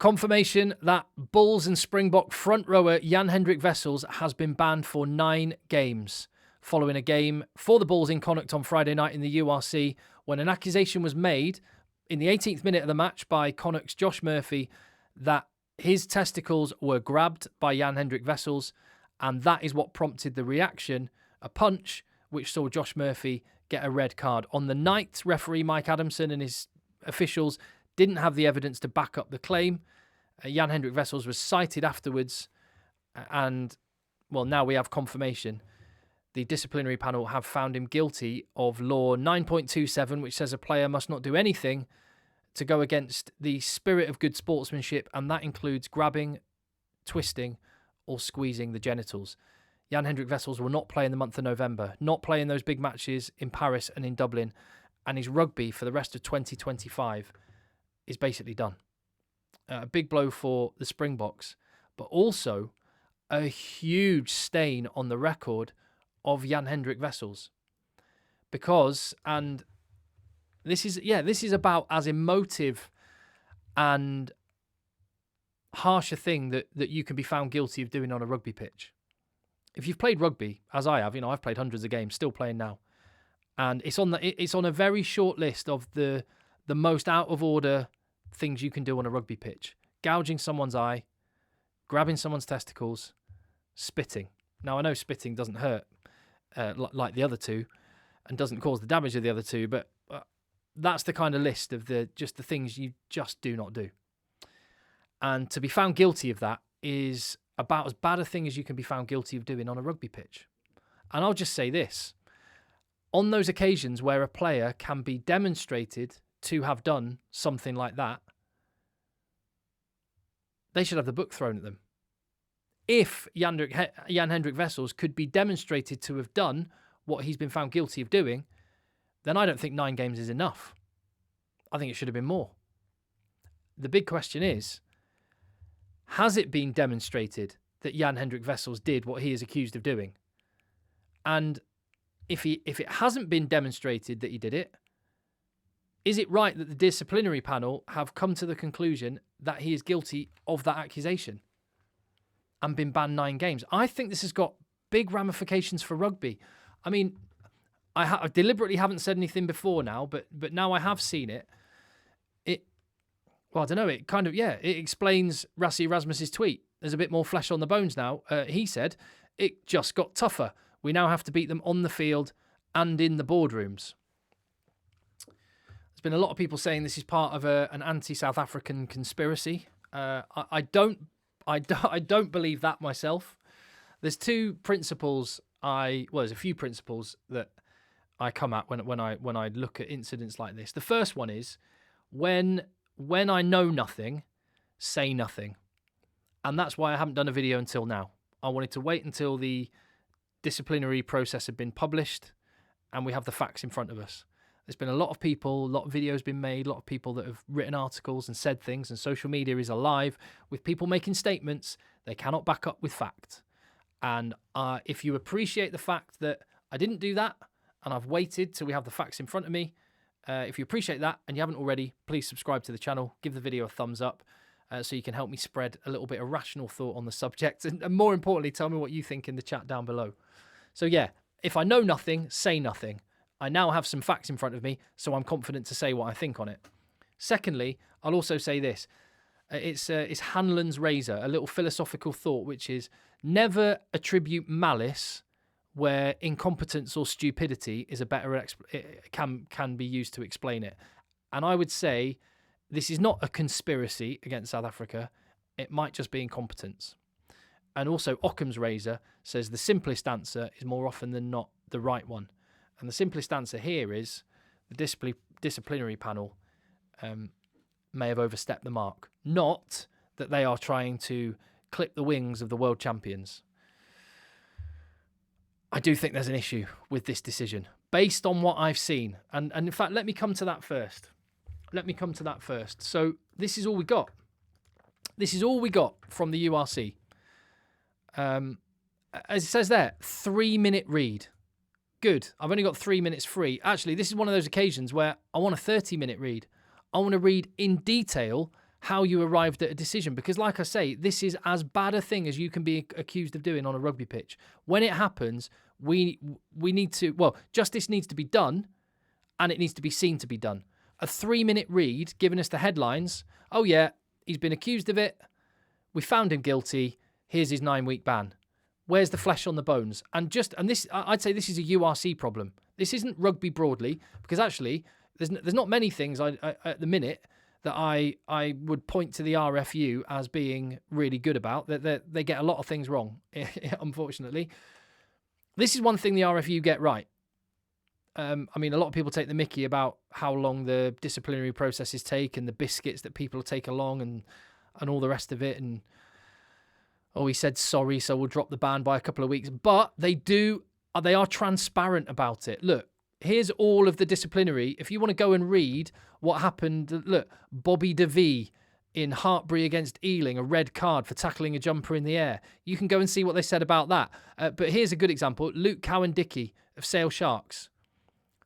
Confirmation that Bulls and Springbok front rower Jan-Hendrik Wessels has been banned for 9 games following a game for the Bulls in Connacht on Friday night in the URC when an accusation was made in the 18th minute of the match by Connacht's Josh Murphy that his testicles were grabbed by Jan-Hendrik Wessels, and that is what prompted the reaction, a punch, which saw Josh Murphy get a red card. On the night, referee Mike Adamson and his officials didn't have the evidence to back up the claim. Jan-Hendrik Wessels was cited afterwards, and, well, now we have confirmation. The disciplinary panel have found him guilty of law 9.27, which says a player must not do anything to go against the spirit of good sportsmanship, and that includes grabbing, twisting, or squeezing the genitals. Jan-Hendrik Wessels will not play in the month of November, not play in those big matches in Paris and in Dublin, and his rugby for the rest of 2025 is basically done. A big blow for the Springboks, but also a huge stain on the record of Jan-Hendrik Wessels. Because, and this is about as emotive and harsh a thing that you can be found guilty of doing on a rugby pitch. If you've played rugby, as I have, I've played hundreds of games, still playing now, and it's on a very short list of the most out of order things you can do on a rugby pitch: gouging someone's eye, grabbing someone's testicles, spitting. Now, I know spitting doesn't hurt like the other two and doesn't cause the damage of the other two, but that's the kind of list of the things you just do not do. And to be found guilty of that is about as bad a thing as you can be found guilty of doing on a rugby pitch. And I'll just say this: on those occasions where a player can be demonstrated to have done something like that, they should have the book thrown at them. If Jan-Hendrik Wessels could be demonstrated to have done what he's been found guilty of doing, then I don't think 9 games is enough. I think it should have been more. The big question is, has it been demonstrated that Jan-Hendrik Wessels did what he is accused of doing? And if it hasn't been demonstrated that he did it, is it right that the disciplinary panel have come to the conclusion that he is guilty of that accusation and been banned 9 games? I think this has got big ramifications for rugby. I mean, I deliberately haven't said anything before now, but now I have seen it. Well, I don't know. It kind of, it explains Rassie Erasmus's tweet. There's a bit more flesh on the bones now. He said, it just got tougher. We now have to beat them on the field and in the boardrooms. There's been a lot of people saying this is part of an anti-South African conspiracy. I don't believe that myself. There's 2 principles. There's a few principles that I come at when I look at incidents like this. The first one is when I know nothing, say nothing. And that's why I haven't done a video until now. I wanted to wait until the disciplinary process had been published and we have the facts in front of us. There's been a lot of people, a lot of videos been made, a lot of people that have written articles and said things, and social media is alive with people making statements they cannot back up with fact. And if you appreciate the fact that I didn't do that and I've waited till we have the facts in front of me, if you appreciate that and you haven't already, please subscribe to the channel, give the video a thumbs up so you can help me spread a little bit of rational thought on the subject. And more importantly, tell me what you think in the chat down below. So if I know nothing, say nothing. I now have some facts in front of me, so I'm confident to say what I think on it. Secondly, I'll also say this. It's Hanlon's razor, a little philosophical thought, which is never attribute malice where incompetence or stupidity is a better can be used to explain it. And I would say this is not a conspiracy against South Africa. It might just be incompetence. And also Occam's razor says the simplest answer is more often than not the right one. And the simplest answer here is the disciplinary panel may have overstepped the mark. Not that they are trying to clip the wings of the world champions. I do think there's an issue with this decision based on what I've seen. And in fact, let me come to that first. So this is all we got. This is all we got from the URC. As it says there, 3-minute read. Good. I've only got 3 minutes free. Actually, this is one of those occasions where I want a 30-minute read. I want to read in detail how you arrived at a decision. Because like I say, this is as bad a thing as you can be accused of doing on a rugby pitch. When it happens, we need to, well, justice needs to be done, and it needs to be seen to be done. A 3-minute read giving us the headlines, oh yeah, he's been accused of it, we found him guilty, here's his 9-week ban. Where's the flesh on the bones? And this, I'd say this is a URC problem. This isn't rugby broadly, because actually there's not many things at the minute that I would point to the RFU as being really good about. That they get a lot of things wrong, unfortunately. This is one thing the RFU get right. I mean, a lot of people take the mickey about how long the disciplinary processes take and the biscuits that people take along and all the rest of it. And, oh, he said sorry, so we'll drop the ban by a couple of weeks. But they are transparent about it. Look, here's all of the disciplinary. If you want to go and read what happened, look, Bobby DeVee in Hartbury against Ealing, a red card for tackling a jumper in the air. You can go and see what they said about that. But here's a good example. Luke Cowan-Dickey of Sale Sharks.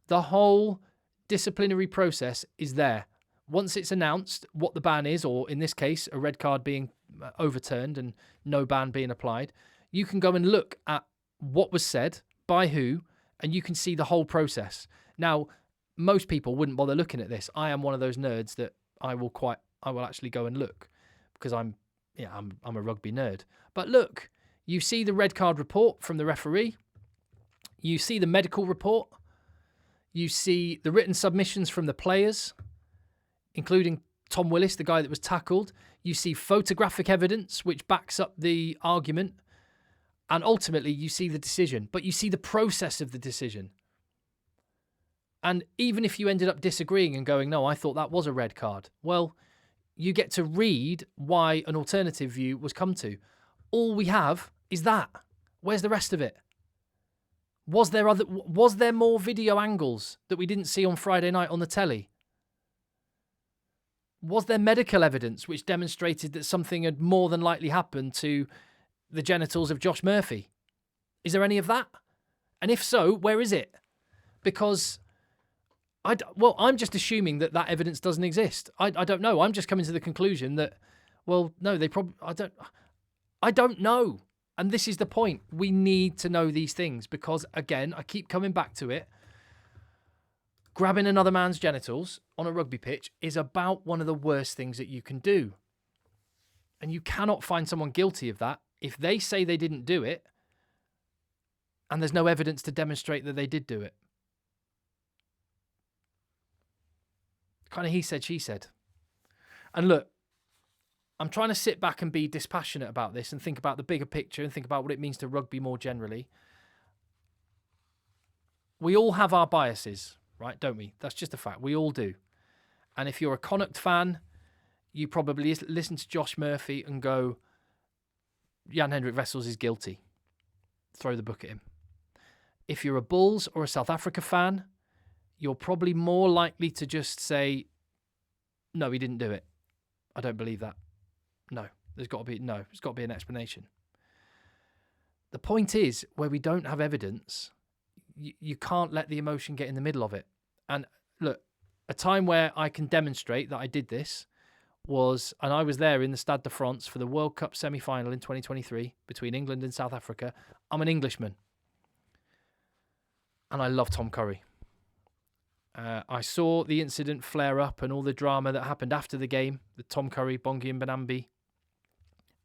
The whole disciplinary process is there. Once it's announced what the ban is, or in this case, a red card being overturned and no ban being applied, you can go and look at what was said, by who, and you can see the whole process. Now, most people wouldn't bother looking at this. I am one of those nerds that I will actually go and look because I'm a rugby nerd. But look, you see the red card report from the referee. You see the medical report. You see the written submissions from the players, including Tom Willis, the guy that was tackled. You see photographic evidence which backs up the argument. And ultimately, you see the decision. But you see the process of the decision. And even if you ended up disagreeing and going, no, I thought that was a red card. Well, you get to read why an alternative view was come to. All we have is that. Where's the rest of it? Was there more video angles that we didn't see on Friday night on the telly? Was there medical evidence which demonstrated that something had more than likely happened to the genitals of Josh Murphy? Is there any of that? And if so, where is it? Because I'm just assuming that evidence doesn't exist. I don't know. I'm just coming to the conclusion that, well, no, they probably, I don't know. And this is the point. We need to know these things because, again, I keep coming back to it. Grabbing another man's genitals on a rugby pitch is about one of the worst things that you can do. And you cannot find someone guilty of that if they say they didn't do it and there's no evidence to demonstrate that they did do it. Kind of he said, she said. And look, I'm trying to sit back and be dispassionate about this and think about the bigger picture and think about what it means to rugby more generally. We all have our biases, right? Don't we? That's just a fact. We all do. And if you're a Connacht fan, you probably listen to Josh Murphy and go, Jan-Hendrik Wessels is guilty. Throw the book at him. If you're a Bulls or a South Africa fan, you're probably more likely to just say, no, he didn't do it. I don't believe that. No, there's got to be an explanation. The point is, where we don't have evidence, you can't let the emotion get in the middle of it. And look, a time where I can demonstrate that I did this was, and I was there in the Stade de France for the World Cup semi-final in 2023 between England and South Africa. I'm an Englishman. And I love Tom Curry. I saw the incident flare up and all the drama that happened after the game, the Tom Curry, Bongi and Banambi.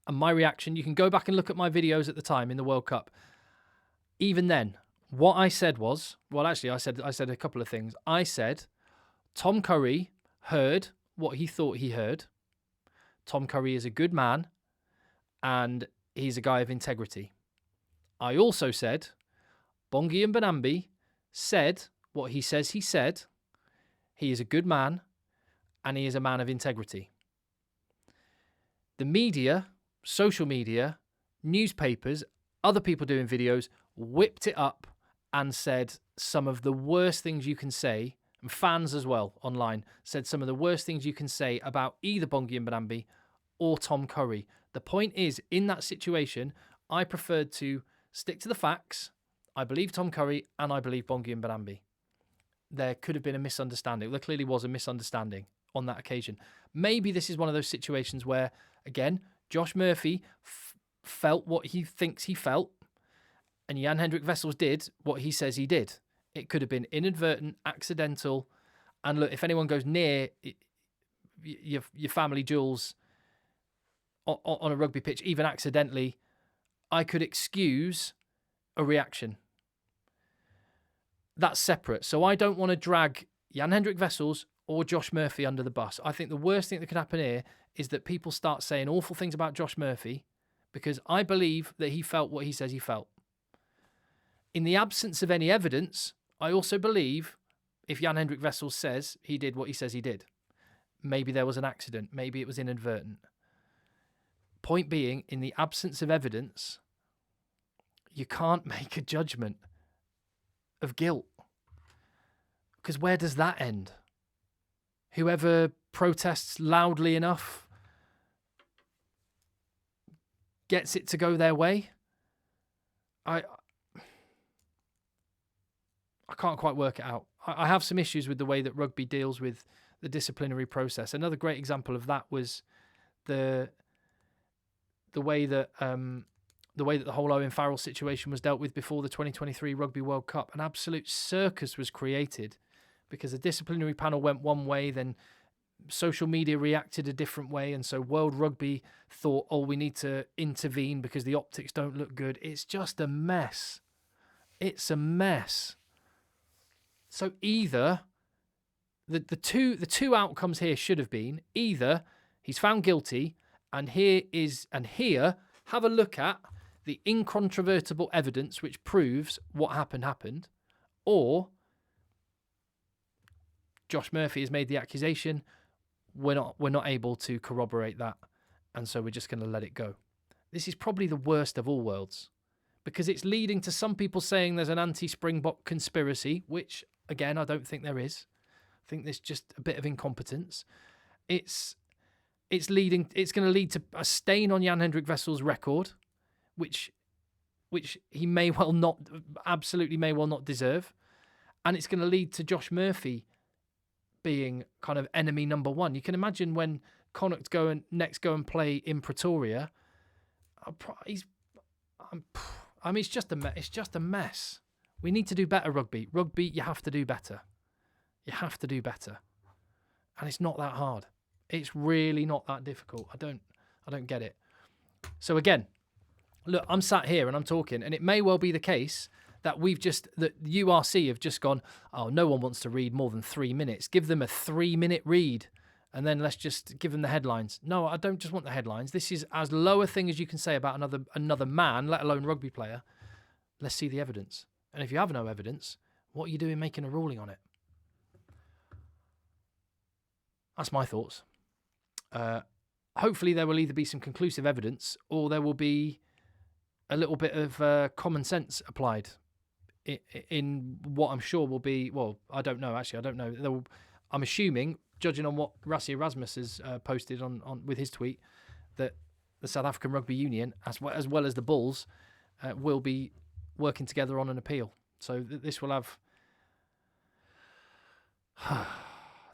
And my reaction, you can go back and look at my videos at the time in the World Cup. Even then, what I said was, well, actually, I said a couple of things. I said, Tom Curry heard what he thought he heard. Tom Curry is a good man and he's a guy of integrity. I also said, Bongi and Banambi said what he says he said. He is a good man and he is a man of integrity. The media, social media, newspapers, other people doing videos, whipped it up and said some of the worst things you can say, and fans as well online said some of the worst things you can say about either Bongi and Banambi or Tom Curry. The point is, in that situation, I preferred to stick to the facts. I believe Tom Curry and I believe Bongi and Banambi. There could have been a misunderstanding. There clearly was a misunderstanding on that occasion. Maybe this is one of those situations where, again, Josh Murphy felt what he thinks he felt, and Jan-Hendrik Wessels did what he says he did. It could have been inadvertent, accidental, and look, if anyone goes near your family jewels on a rugby pitch, even accidentally, I could excuse a reaction. That's separate. So I don't want to drag Jan-Hendrik Wessels or Josh Murphy under the bus. I think the worst thing that could happen here is that people start saying awful things about Josh Murphy because I believe that he felt what he says he felt. In the absence of any evidence, I also believe if Jan-Hendrik Wessels says he did what he says he did. Maybe there was an accident. Maybe it was inadvertent. Point being, in the absence of evidence, you can't make a judgment of guilt. Because where does that end? Whoever protests loudly enough gets it to go their way. I can't quite work it out. I have some issues with the way that rugby deals with the disciplinary process. Another great example of that was the way that the whole Owen Farrell situation was dealt with before the 2023 Rugby World Cup. An absolute circus was created because the disciplinary panel went one way, then social media reacted a different way, and so World Rugby thought, oh, we need to intervene because the optics don't look good. It's just a mess. It's a mess. So either the two outcomes here should have been either he's found guilty, and here have a look at the incontrovertible evidence which proves what happened, or Josh Murphy has made the accusation. We're not able to corroborate that, and so we're just going to let it go. This is probably the worst of all worlds, because it's leading to some people saying there's an anti-Springbok conspiracy, which again I don't think there is. I think there's just a bit of incompetence. It's going to lead to a stain on Jan-Hendrik Wessels' record, which he may well not deserve, and it's going to lead to Josh Murphy being kind of enemy number one. You can imagine when Connacht go and play in Pretoria. It's just a mess. We need to do better, rugby. Rugby, you have to do better. You have to do better, and it's not that hard. It's really not that difficult. I don't get it. So again, look, I'm sat here and I'm talking, and it may well be the case that that URC have just gone, oh, no one wants to read more than 3 minutes. Give them a 3-minute read, and then let's just give them the headlines. No, I don't just want the headlines. This is as low a thing as you can say about another man, let alone rugby player. Let's see the evidence. And if you have no evidence, what are you doing making a ruling on it? That's my thoughts. Hopefully there will either be some conclusive evidence or there will be a little bit of common sense applied in what I'm sure will be, well, I don't know. Actually, I don't know. I'm assuming, judging on what Rassie Erasmus has posted on with his tweet, that the South African Rugby Union, as well as the Bulls, will be working together on an appeal. So this will have...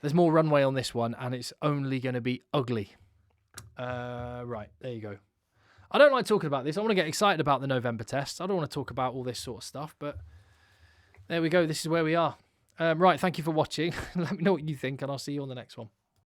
There's more runway on this one, and it's only going to be ugly. Right, there you go. I don't like talking about this. I want to get excited about the November tests. I don't want to talk about all this sort of stuff, but there we go. This is where we are. Right, thank you for watching. Let me know what you think, and I'll see you on the next one.